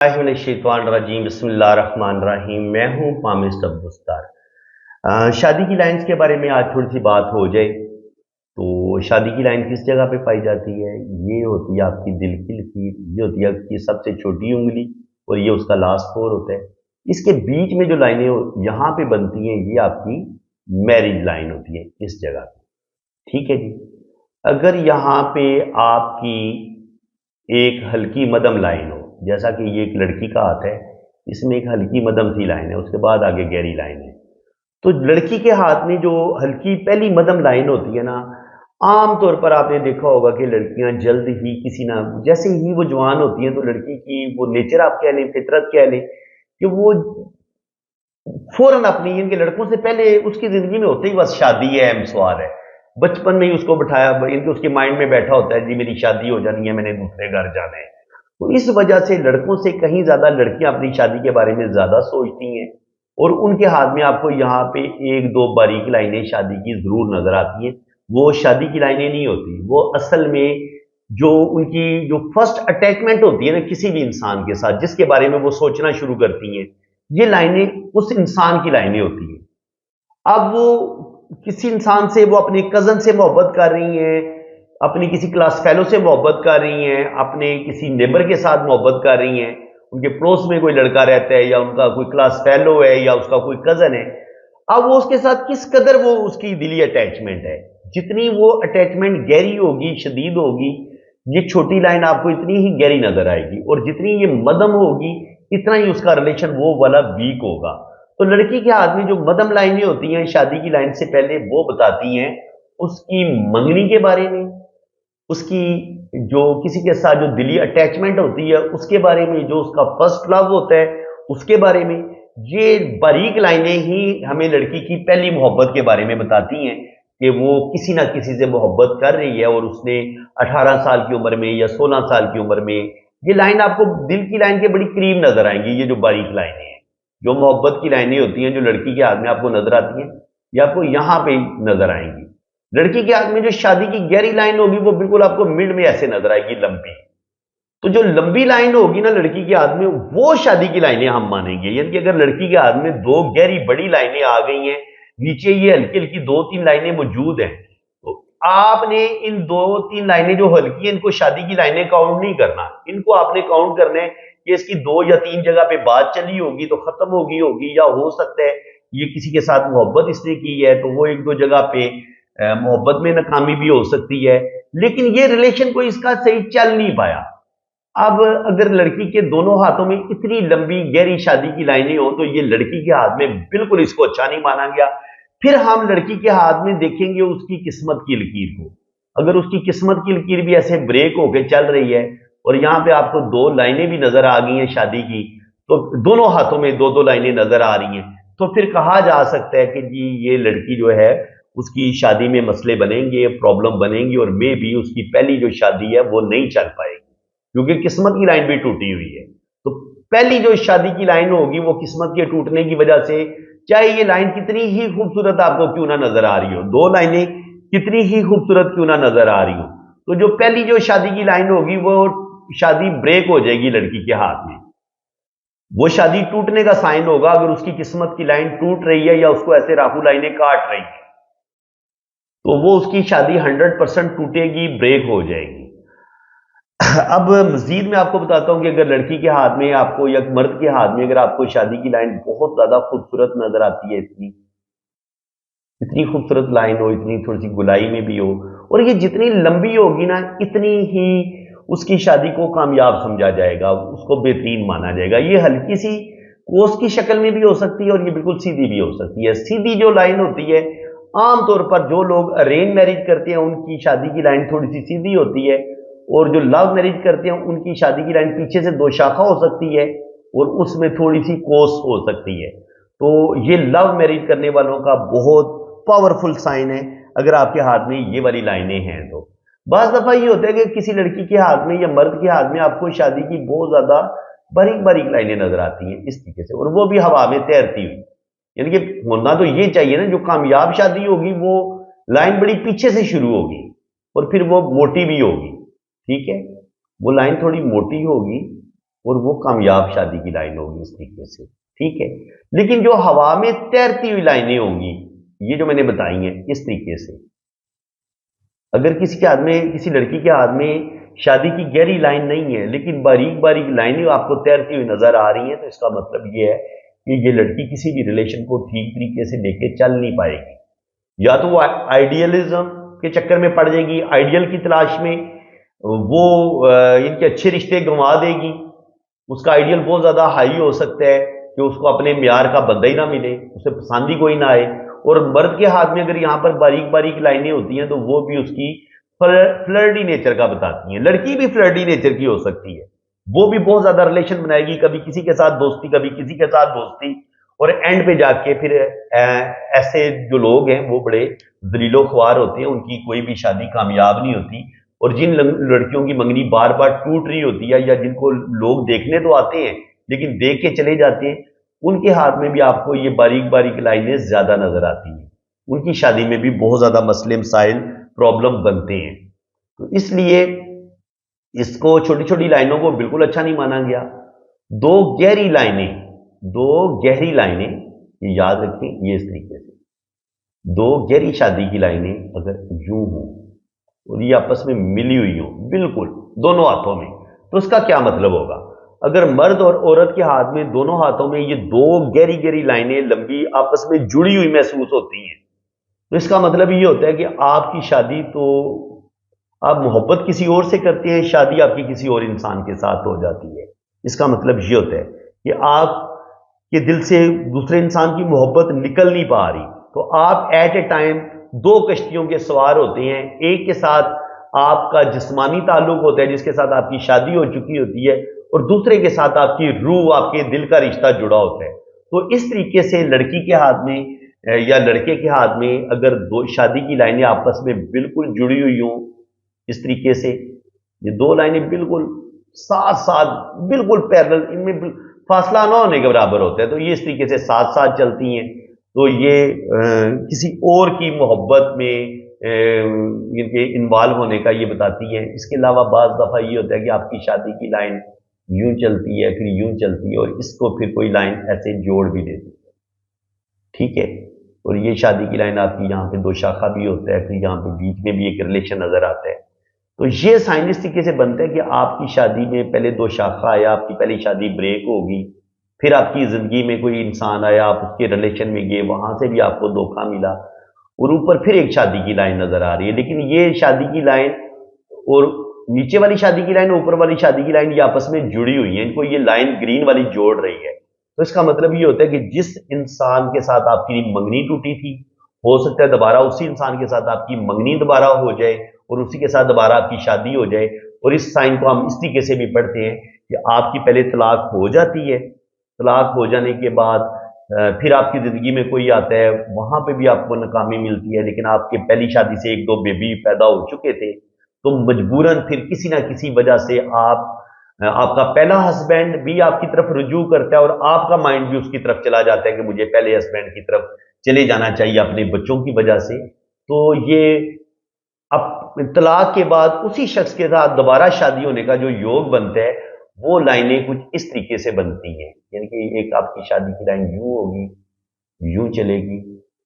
रजीम बिस्मिल्लाहिर्रहमानिर्रहीम। मैं हूँ पामिस तब्बुस्तार। शादी की लाइन्स के बारे में आज थोड़ी सी बात हो जाए तो शादी की लाइन किस जगह पे पाई जाती है? ये होती है आपकी दिल की लकीर, ये होती है आपकी सबसे छोटी उंगली और ये उसका लास्ट फोर होता है। इसके बीच में जो लाइनें यहाँ पे बनती हैं ये आपकी मैरिज लाइन होती है इस जगह पे। ठीक है जी। अगर यहाँ पे आपकी एक हल्की मध्यम लाइन हो, जैसा कि ये एक लड़की का हाथ है, इसमें एक हल्की मध्यम सी लाइन है, उसके बाद आगे गहरी लाइन है। तो लड़की के हाथ में जो हल्की पहली मध्यम लाइन होती है ना, आम तौर पर आपने देखा होगा कि लड़कियां जल्द ही किसी ना जैसे ही वो जवान होती हैं तो लड़की की वो नेचर आप कह लें, फितरत कह लें कि वो फौरन अपनी इनके लड़कों से पहले उसकी जिंदगी में होते ही बस शादी है, एमस्वार है। बचपन में ही उसको बिठाया, इनके उसके माइंड में बैठा होता है जी मेरी शादी हो जानी है, मैंने दूसरे घर जाना है। तो इस वजह से लड़कों से कहीं ज्यादा लड़कियां अपनी शादी के बारे में ज्यादा सोचती हैं और उनके हाथ में आपको यहाँ पे एक दो बारीक लाइनें शादी की जरूर नजर आती हैं। वो शादी की लाइनें नहीं होती, वो असल में जो उनकी जो फर्स्ट अटैचमेंट होती है ना किसी भी इंसान के साथ, जिसके बारे में वो सोचना शुरू करती हैं, ये लाइनें उस इंसान की लाइनें होती हैं। अब वो किसी इंसान से, वो अपने कजन से मोहब्बत कर रही हैं, अपनी किसी क्लास फेलो से मोहब्बत कर रही हैं, अपने किसी नेबर के साथ मोहब्बत कर रही हैं, उनके पड़ोस में कोई लड़का रहता है या उनका कोई क्लास फेलो है या उसका कोई कजन है। अब वो उसके साथ किस कदर वो उसकी दिली अटैचमेंट है, जितनी वो अटैचमेंट गहरी होगी, शदीद होगी, ये छोटी लाइन आपको इतनी ही गहरी नजर आएगी और जितनी ये मध्यम होगी इतना ही उसका रिलेशन वो वाला वीक होगा। तो लड़की के हाथ में जो मध्यम लाइनें होती हैं शादी की लाइन से पहले, वो बताती हैं उसकी मंगनी के बारे में, उसकी जो किसी के साथ जो दिली अटैचमेंट होती है उसके बारे में, जो उसका फर्स्ट लव होता है उसके बारे में। ये बारीक लाइनें ही हमें लड़की की पहली मोहब्बत के बारे में बताती हैं कि वो किसी ना किसी से मोहब्बत कर रही है और उसने 18 साल की उम्र में या 16 साल की उम्र में, ये लाइन आपको दिल की लाइन के बड़ी करीब नजर आएंगी। ये जो बारीक लाइनें हैं, जो मोहब्बत की लाइनें होती हैं, जो लड़की के हाथ में आपको नजर आती हैं, ये आपको यहां पे नजर आएंगी। लड़की के हाथ में जो शादी की गहरी लाइन होगी वो बिल्कुल आपको मिड में ऐसे नजर आएगी, लंबी। तो जो लंबी लाइन होगी ना लड़की के हाथ में, वो शादी की लाइनें हम मानेंगे। यानी कि अगर लड़की के हाथ में दो गहरी बड़ी लाइनें आ गई हैं, नीचे ये हल्की हल्की दो तीन लाइनें मौजूद हैं, तो आपने इन दो तीन लाइनें जो हल्की हैं इनको शादी की लाइनें काउंट नहीं करना। इनको आपने काउंट करना है कि इसकी दो या तीन जगह पे बात चली होगी तो खत्म होगी, या हो सकता है ये किसी के साथ मोहब्बत इसने की है तो वो एक दो जगह पे मोहब्बत में नाकामी भी हो सकती है, लेकिन ये रिलेशन कोई इसका सही चल नहीं पाया। अब अगर लड़की के दोनों हाथों में इतनी लंबी गहरी शादी की लाइनें हो तो ये लड़की के हाथ में बिल्कुल इसको अच्छा नहीं माना गया। फिर हम लड़की के हाथ में देखेंगे उसकी किस्मत की लकीर को। अगर उसकी किस्मत की लकीर भी ऐसे ब्रेक होके चल रही है और यहाँ पे आपको दो लाइनें भी नजर आ गई हैं शादी की, तो दोनों हाथों में दो दो लाइनें नजर आ रही हैं, तो फिर कहा जा सकता है कि जी ये लड़की जो है उसकी शादी में मसले बनेंगे, प्रॉब्लम बनेंगी और मे भी उसकी पहली जो शादी है वो नहीं चल पाएगी क्योंकि किस्मत की लाइन भी टूटी हुई है। तो पहली जो शादी की लाइन होगी वो किस्मत के टूटने की वजह से, चाहे ये लाइन कितनी ही खूबसूरत आपको क्यों ना नजर आ रही हो, दो लाइनें कितनी ही खूबसूरत क्यों ना नजर आ रही हो, तो जो पहली जो शादी की लाइन होगी वो शादी ब्रेक हो जाएगी लड़की के हाथ में। वो शादी टूटने का साइन होगा अगर उसकी किस्मत की लाइन टूट रही है या उसको ऐसे राहु लाइनें काट रही है, तो वो उसकी शादी 100% टूटेगी, ब्रेक हो जाएगी। अब मजीद मैं आपको बताता हूं कि अगर लड़की के हाथ में आपको या मर्द के हाथ में अगर आपको शादी की लाइन बहुत ज्यादा खूबसूरत नजर आती है, इतनी इतनी खूबसूरत लाइन हो, इतनी थोड़ी सी गुलाई में भी हो, और ये जितनी लंबी होगी ना इतनी ही उसकी शादी को कामयाब समझा जाएगा, उसको बेहतरीन माना जाएगा। ये हल्की सी कोस की शक्ल में भी हो सकती है और ये बिल्कुल सीधी भी हो सकती है। सीधी जो लाइन होती है, आमतौर पर जो लोग अरेंज मैरिज करते हैं उनकी शादी की लाइन थोड़ी सी सीधी होती है, और जो लव मैरिज करते हैं उनकी शादी की लाइन पीछे से दो शाखा हो सकती है और उसमें थोड़ी सी कोस हो सकती है। तो ये लव मैरिज करने वालों का बहुत पावरफुल साइन है अगर आपके हाथ में ये वाली लाइनें हैं। तो बाज दफा ये होता है कि किसी लड़की के हाथ में या मर्द के हाथ में आपको शादी की बहुत ज्यादा बारीक बारीक लाइनें नजर आती हैं इस तरीके से, और वो भी हवा में तैरती हुई। यानी कि होना तो ये चाहिए ना, जो कामयाब शादी होगी वो लाइन बड़ी पीछे से शुरू होगी और फिर वो मोटी भी होगी। ठीक है, वो लाइन थोड़ी मोटी होगी اور वो कामयाब शादी की लाइन होगी इस तरीके से, ठीक है। लेकिन जो हवा में तैरती हुई लाइनें होंगी, ये जो मैंने बताई हैं इस तरीके से, अगर किसी के हाथ में, किसी लड़की के हाथ में शादी की गहरी लाइन नहीं है लेकिन बारीक बारीक लाइनें आपको तैरती हुई नजर आ रही हैं, तो इसका मतलब ये है कि ये लड़की किसी भी रिलेशन को ठीक तरीके से लेके चल नहीं पाएगी। या तो वो आइडियलिज्म के चक्कर में पड़ जाएगी, आइडियल की तलाश में वो इनके अच्छे रिश्ते गंवा देगी। उसका आइडियल बहुत ज्यादा हाई हो सकता है कि उसको अपने म्यार का बंदा ही ना मिले, उसे पसंद ही कोई ना आए। और मर्द के हाथ में अगर यहाँ पर बारीक बारीक लाइनें होती हैं तो वो भी उसकी फ्लर्टी नेचर का बताती हैं। लड़की भी फ्लर्टी नेचर की हो सकती है, वो भी बहुत ज्यादा रिलेशन बनाएगी, कभी किसी के साथ दोस्ती, कभी किसी के साथ दोस्ती, और एंड पे जाके फिर ऐसे जो लोग हैं वो बड़े दलीलो ख्वार होते हैं, उनकी कोई भी शादी कामयाब नहीं होती। और जिन लड़कियों की मंगनी बार बार टूट रही होती है या जिनको लोग देखने तो आते हैं लेकिन देख के चले जाते हैं, उनके हाथ में भी आपको ये बारीक बारीक लाइनें ज्यादा नजर आती हैं। उनकी शादी में भी बहुत ज्यादा मसले मसाइल प्रॉब्लम बनते हैं। तो इसलिए इसको, छोटी छोटी लाइनों को बिल्कुल अच्छा नहीं माना गया। दो गहरी लाइनें, दो गहरी लाइनें, ये याद रखें, ये इस तरीके से दो गहरी शादी की लाइनें अगर यूं हो और ये आपस में मिली हुई हो बिल्कुल दोनों हाथों में, तो उसका क्या मतलब होगा? अगर मर्द और औरत के हाथ में, दोनों हाथों में ये दो गहरी गहरी लाइनें लंबी आपस में जुड़ी हुई महसूस होती हैं, तो इसका मतलब ये होता है कि आपकी शादी, तो आप मोहब्बत किसी और से करते हैं, शादी आपकी किसी और इंसान के साथ हो जाती है। इसका मतलब ये होता है कि आपके दिल से दूसरे इंसान की मोहब्बत निकल नहीं पा रही, तो आप एट ए टाइम दो कश्तियों के सवार होते हैं। एक के साथ आपका जिस्मानी ताल्लुक होता है जिसके साथ आपकी शादी हो चुकी होती है, और दूसरे के साथ आपकी रूह, आपके दिल का रिश्ता जुड़ा होता है। तो इस तरीके से लड़की के हाथ में या लड़के के हाथ में अगर दो शादी की लाइनें आपस में बिल्कुल जुड़ी हुई हों, इस तरीके से ये दो लाइनें बिल्कुल साथ साथ, बिल्कुल पैरेलल, इनमें फासला ना होने के बराबर होता है, तो ये इस तरीके से साथ साथ चलती हैं, तो ये किसी और की मोहब्बत में इनके इन्वॉल्व होने का ये बताती है। इसके अलावा बाज़ दफ़ा ये होता है कि आपकी शादी की लाइन यूं चलती है, फिर यूं चलती है, और इसको फिर कोई लाइन ऐसे जोड़ भी देती है, ठीक है। और ये शादी की लाइन आपकी यहाँ पे दो शाखा भी होता है, फिर यहाँ पे बीच में भी एक रिलेशन नजर आता है। तो ये साइन इस तरीके से बनता है कि आपकी शादी में पहले दो शाखा आया, आपकी पहली शादी ब्रेक होगी, फिर आपकी जिंदगी में कोई इंसान आया, आप उसके रिलेशन में गए, वहां से भी आपको धोखा मिला, और ऊपर फिर एक शादी की लाइन नजर आ रही है। लेकिन ये शादी की लाइन और नीचे वाली शादी की लाइन, ऊपर वाली शादी की लाइन, ये आपस में जुड़ी हुई है, इनको ये लाइन ग्रीन वाली जोड़ रही है। तो इसका मतलब ये होता है कि जिस इंसान के साथ आपकी मंगनी टूटी थी, हो सकता है दोबारा उसी इंसान के साथ आपकी मंगनी दोबारा हो जाए और उसी के साथ दोबारा आपकी शादी हो जाए। और इस साइन को हम इस तरीके से भी पढ़ते हैं कि आपकी पहले तलाक हो जाती है, तलाक हो जाने के बाद फिर आपकी जिंदगी में कोई आता है, वहां पे भी आपको नाकामी मिलती है, लेकिन आपके पहली शादी से एक दो बेबी पैदा हो चुके थे, तो मजबूरन फिर किसी ना किसी वजह से आपका पहला हस्बैंड भी आपकी तरफ रुजू करता है और आपका माइंड भी उसकी तरफ चला जाता है कि मुझे पहले हस्बैंड की तरफ चले जाना चाहिए अपने बच्चों की वजह से। तो ये अब तलाक के बाद उसी शख्स के साथ दोबारा शादी होने का जो योग बनता है, वो लाइनें कुछ इस तरीके से बनती हैं, यानी कि एक आपकी शादी की लाइन यूं होगी, यूं चलेगी,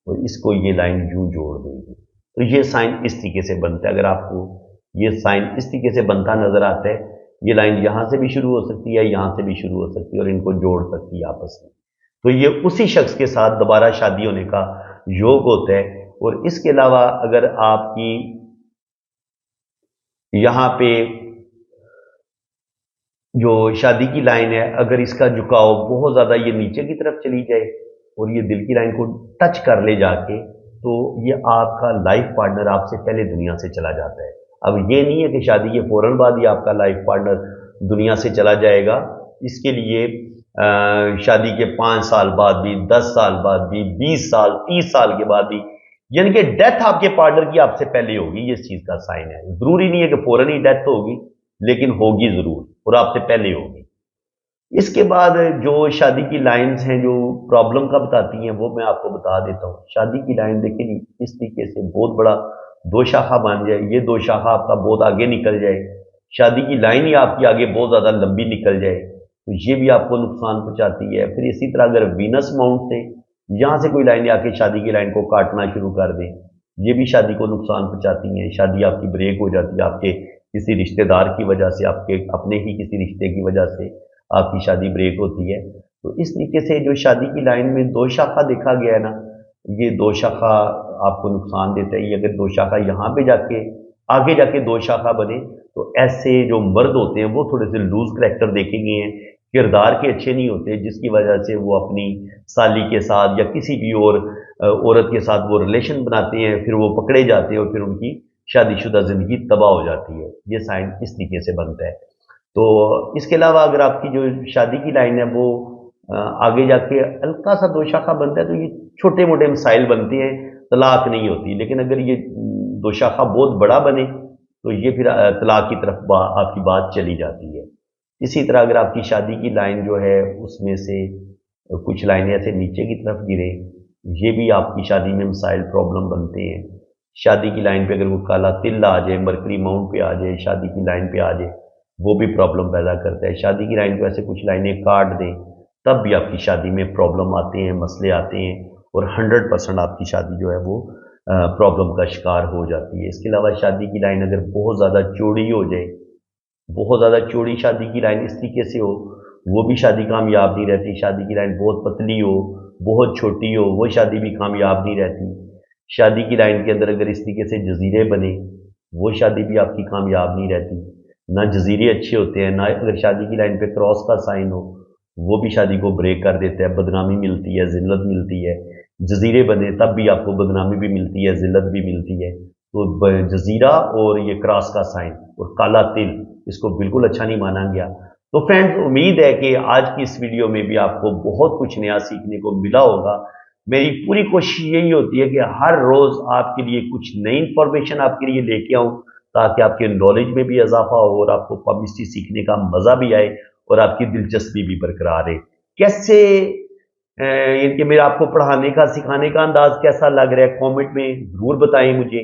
और इसको ये लाइन यूं जोड़ देगी। तो ये साइन इस तरीके से बनता है। अगर आपको ये साइन इस तरीके से बनता नजर आता है, ये लाइन यहां से भी शुरू हो सकती है, यहां से भी शुरू हो सकती है, और इनको जोड़ सकती है आपस में, तो ये उसी शख्स के साथ दोबारा शादी होने का योग होता है। और इसके अलावा अगर आपकी यहां पे जो शादी की लाइन है, अगर इसका झुकाव बहुत ज्यादा ये नीचे की तरफ चली जाए और ये दिल की लाइन को टच कर ले जाके, तो ये आपका लाइफ पार्टनर आपसे पहले दुनिया से चला जाता है। अब ये नहीं है कि शादी के फौरन बाद ही आपका लाइफ पार्टनर दुनिया से चला जाएगा। इसके लिए शादी के 5 साल बाद भी, 10 साल बाद भी, 20 साल, 30 साल के बाद भी, यानी कि डेथ आपके पार्टनर की आपसे पहले होगी, ये इस चीज का साइन है। जरूरी नहीं है कि फौरन ही डेथ होगी, लेकिन होगी जरूर और आपसे पहले होगी। इसके बाद जो शादी की लाइंस हैं जो प्रॉब्लम का बताती हैं, वो मैं आपको बता देता हूँ। शादी की लाइन देखिए इस तरीके से बहुत बड़ा दो शाखा बन जाए, ये दो शाखा आपका बहुत आगे निकल जाए, शादी की लाइन ही आपकी आगे बहुत ज्यादा लंबी निकल जाए, तो ये भी आपको नुकसान पहुंचाती है। फिर इसी तरह अगर वीनस माउंट से यहाँ से कोई लाइन आके शादी की लाइन को काटना शुरू कर दें, ये भी शादी को नुकसान पहुंचाती हैं। शादी आपकी ब्रेक हो जाती है आपके किसी रिश्तेदार की वजह से, आपके अपने ही किसी रिश्ते की वजह से आपकी शादी ब्रेक होती है। तो इस तरीके से जो शादी की लाइन में दो शाखा देखा गया है ना, ये दो शाखा आपको नुकसान देता है। ये अगर दो शाखा यहाँ पे जाके आगे जाके दो शाखा बने तो ऐसे जो मर्द होते हैं वो थोड़े से लूज करैक्टर देखे गए हैं, किरदार के अच्छे नहीं होते, जिसकी वजह से वो अपनी साली के साथ या किसी भी और औरत के साथ वो रिलेशन बनाते हैं, फिर वो पकड़े जाते हैं और फिर उनकी शादीशुदा ज़िंदगी तबाह हो जाती है। ये साइन इस तरीके से बनता है। तो इसके अलावा अगर आपकी जो शादी की लाइन है वो आगे जाके हल्का सा दो शाखा बनता है तो ये छोटे मोटे मसाइल बनते हैं, तलाक नहीं होती। लेकिन अगर ये दो शाखा बहुत बड़ा बने तो ये फिर तलाक की तरफ आपकी बात चली जाती है। इसी तरह अगर आपकी शादी की लाइन जो है उसमें से कुछ लाइनें ऐसे नीचे की तरफ गिरे, ये भी आपकी शादी में मसाइल प्रॉब्लम बनते हैं। शादी की लाइन पे अगर वो काला तिल आ जाए, मरकरी माउंट पे आ जाए, शादी की लाइन पे आ जाए, वो भी प्रॉब्लम पैदा करता है। शादी की लाइन को ऐसे कुछ लाइनें काट दें तब भी आपकी शादी में प्रॉब्लम आते हैं, मसले आते हैं और 100% आपकी शादी जो है वो प्रॉब्लम का शिकार हो जाती है। इसके अलावा शादी की लाइन अगर बहुत ज़्यादा चौड़ी हो जाए, बहुत ज़्यादा चौड़ी शादी की लाइन इस तरीके से हो, वो भी शादी कामयाब नहीं रहती। शादी की लाइन बहुत पतली हो, बहुत छोटी हो, वो शादी भी कामयाब नहीं रहती। शादी की लाइन के अंदर अगर इस तरीके से जजीरे बने, वो शादी भी आपकी कामयाब नहीं रहती। ना जजीरे अच्छे होते हैं, ना अगर शादी की लाइन पे क्रॉस का साइन हो, वो भी शादी को ब्रेक कर देता है, बदनामी मिलती है, जिल्लत मिलती है। जजीरे बने तब भी आपको बदनामी भी मिलती है, जिल्लत भी मिलती है। तो जजीरा और ये क्रॉस का साइन और काला तिल, इसको बिल्कुल अच्छा नहीं माना गया। तो फ्रेंड्स, उम्मीद है कि आज की इस वीडियो में भी आपको बहुत कुछ नया सीखने को मिला होगा। मेरी पूरी कोशिश यही होती है कि हर रोज आपके लिए कुछ नई इंफॉर्मेशन आपके लिए लेके आऊं, ताकि आपके नॉलेज में भी इजाफा हो और आपको पब्लिसिटी सीखने का मजा भी आए और आपकी दिलचस्पी भी बरकरार रहे। कैसे इनके मेरा आपको पढ़ाने का सिखाने का अंदाज कैसा लग रहा है, कमेंट में जरूर बताएं मुझे,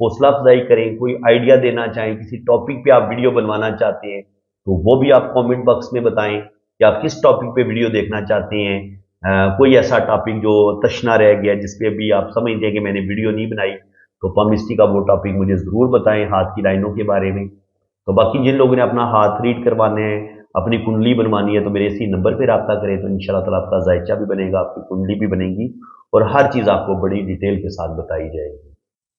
हौसला अफजाई करें। कोई आइडिया देना चाहें, किसी टॉपिक पे आप वीडियो बनवाना चाहते हैं तो वो भी आप कमेंट बॉक्स में बताएं कि आप किस टॉपिक पे वीडियो देखना चाहते हैं। कोई ऐसा टॉपिक जो तशना रह गया जिसपे भी आप समझते हैं कि मैंने वीडियो नहीं बनाई, तो पमिस्ट्री का वो टॉपिक मुझे ज़रूर बताएं, हाथ की लाइनों के बारे में। तो बाकी जिन लोगों ने अपना हाथ रीड करवाने हैं, अपनी कुंडली बनवानी है, तो मेरे इसी नंबर पर रब्ता करें, तो इंशाल्लाह ताला आपका जायचा भी बनेगा, आपकी कुंडली भी बनेगी और हर चीज़ आपको बड़ी डिटेल के साथ बताई जाएगी।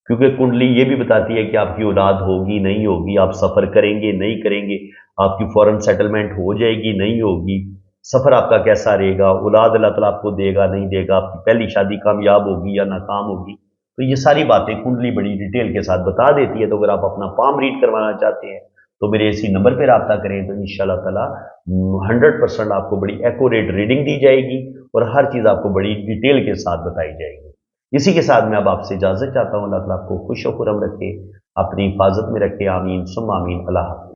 क्योंकि कुंडली ये भी बताती है कि आपकी औलाद होगी नहीं होगी, आप सफ़र करेंगे नहीं करेंगे, आपकी फॉरेन सेटलमेंट हो जाएगी नहीं होगी, सफ़र आपका कैसा रहेगा, औलाद अल्लाह ताला आपको देगा नहीं देगा, आपकी पहली शादी कामयाब होगी या नाकाम होगी। तो ये सारी बातें कुंडली बड़ी डिटेल के साथ बता देती है। तो अगर आप अपना पाम रीड करवाना चाहते हैं तो मेरे इसी नंबर पर रब्ता करें, तो इंशाल्लाह ताला 100% आपको बड़ी एक्यूरेट रीडिंग दी जाएगी और हर चीज़ आपको बड़ी डिटेल के साथ बताई जाएगी। इसी के साथ मैं अब आपसे इजाज़त चाहता हूँ। अल्लाह ताला आपको खुश और खुर्रम रखे, अपनी हिफाजत में रखे। आमीन सुम्मा आमीन। अल्लाह हाफ़िज़।